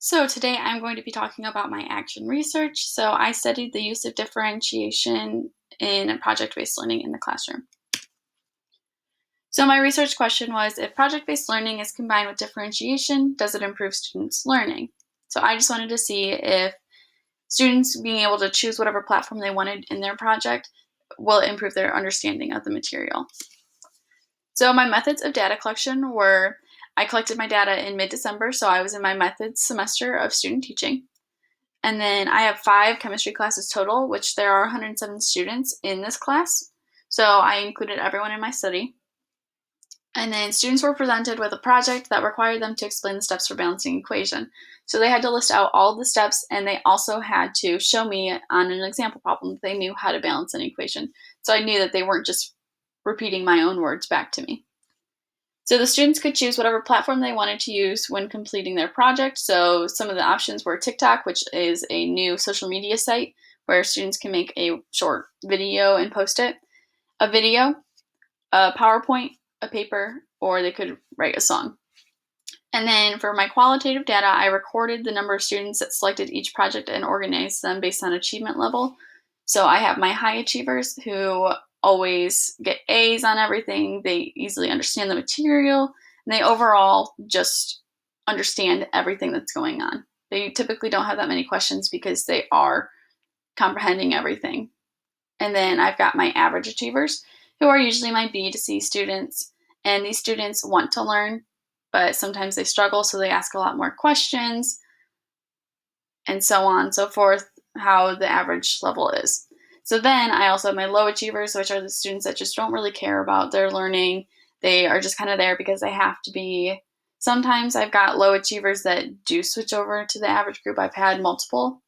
So today I'm going to be talking about my action research. So I studied the use of differentiation in project-based learning in the classroom. So my research question was, if project-based learning is combined with differentiation, does it improve students' learning? So I just wanted to see if students being able to choose whatever platform they wanted in their project will improve their understanding of the material. So my methods of data collection were, I collected my data in mid-December, so I was in my methods semester of student teaching. And then I have 5 chemistry classes total, which there are 107 students in this class. So I included everyone in my study. And then students were presented with a project that required them to explain the steps for balancing an equation. So they had to list out all the steps, and they also had to show me on an example problem that they knew how to balance an equation. So I knew that they weren't just repeating my own words back to me. So the students could choose whatever platform they wanted to use when completing their project. So some of the options were TikTok, which is a new social media site where students can make a short video and post it, a video, a PowerPoint, a paper, or they could write a song. And then for my qualitative data, I recorded the number of students that selected each project and organized them based on achievement level. So I have my high achievers who always get A's on everything. They easily understand the material, and they overall just understand everything that's going on. They typically don't have that many questions because they are comprehending everything. And then I've got my average achievers, who are usually my B to C students. And these students want to learn, but sometimes they struggle, so they ask a lot more questions, and so on and so forth, how the average level is. So then I also have my low achievers, which are the students that just don't really care about their learning. They are just kind of there because they have to be. Sometimes I've got low achievers that do switch over to the average group. I've had multiple.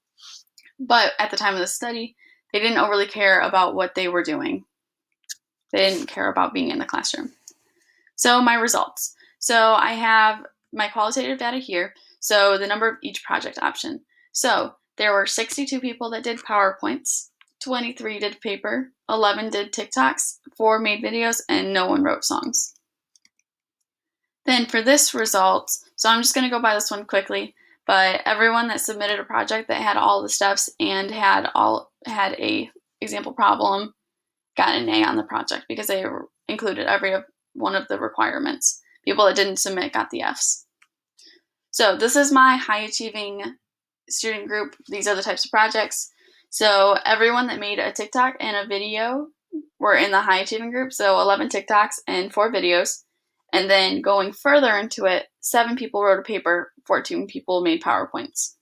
But at the time of the study, they didn't overly care about what they were doing. They didn't care about being in the classroom. So my results. So I have my qualitative data here. So the number of each project option. So there were 62 people that did PowerPoints, 23 did paper, 11 did TikToks, 4 made videos, and no one wrote songs. Then for this result, so I'm just going to go by this one quickly, but everyone that submitted a project that had all the steps and had a example problem got an A on the project because they included every one of the requirements. People that didn't submit got the Fs. So this is my high achieving student group. These are the types of projects. So everyone that made a TikTok and a video were in the high achieving group. So 11 TikToks and 4 videos. And then going further into it, 7 people wrote a paper, 14 people made PowerPoints.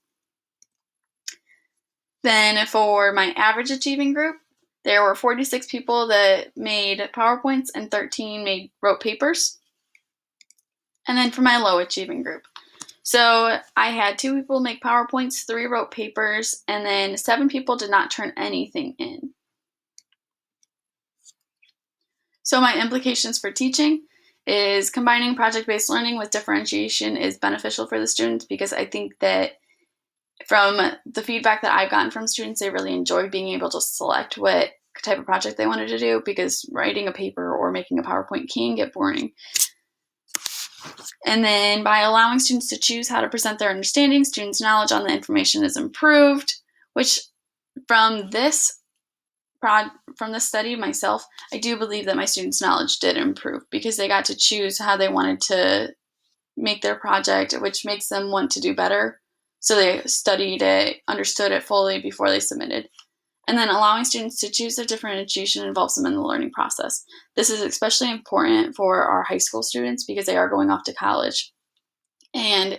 Then for my average achieving group, there were 46 people that made PowerPoints and 13 wrote papers. And then for my low achieving group, so I had 2 people make PowerPoints, 3 wrote papers, and then 7 people did not turn anything in. So my implications for teaching is combining project-based learning with differentiation is beneficial for the students, because I think that from the feedback that I've gotten from students, they really enjoy being able to select what type of project they wanted to do, because writing a paper or making a PowerPoint can get boring. And then by allowing students to choose how to present their understanding, students' knowledge on the information is improved, which from this study myself, I do believe that my students' knowledge did improve because they got to choose how they wanted to make their project, which makes them want to do better. So they studied it, understood it fully before they submitted. And then allowing students to choose their differentiation involves them in the learning process. This is especially important for our high school students because they are going off to college. And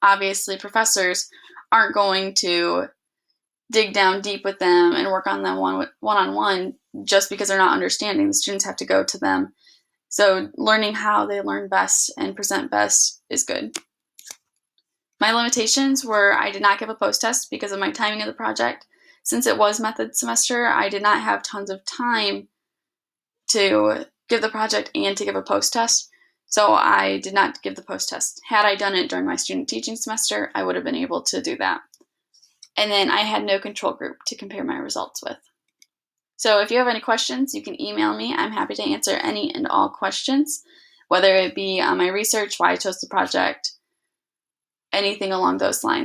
obviously professors aren't going to dig down deep with them and work on them one-on-one just because they're not understanding. The students have to go to them. So learning how they learn best and present best is good. My limitations were I did not give a post-test because of my timing of the project. Since it was method semester, I did not have tons of time to give the project and to give a post-test. So I did not give the post-test. Had I done it during my student teaching semester, I would have been able to do that. And then I had no control group to compare my results with. So if you have any questions, you can email me. I'm happy to answer any and all questions, whether it be on my research, why I chose the project, anything along those lines.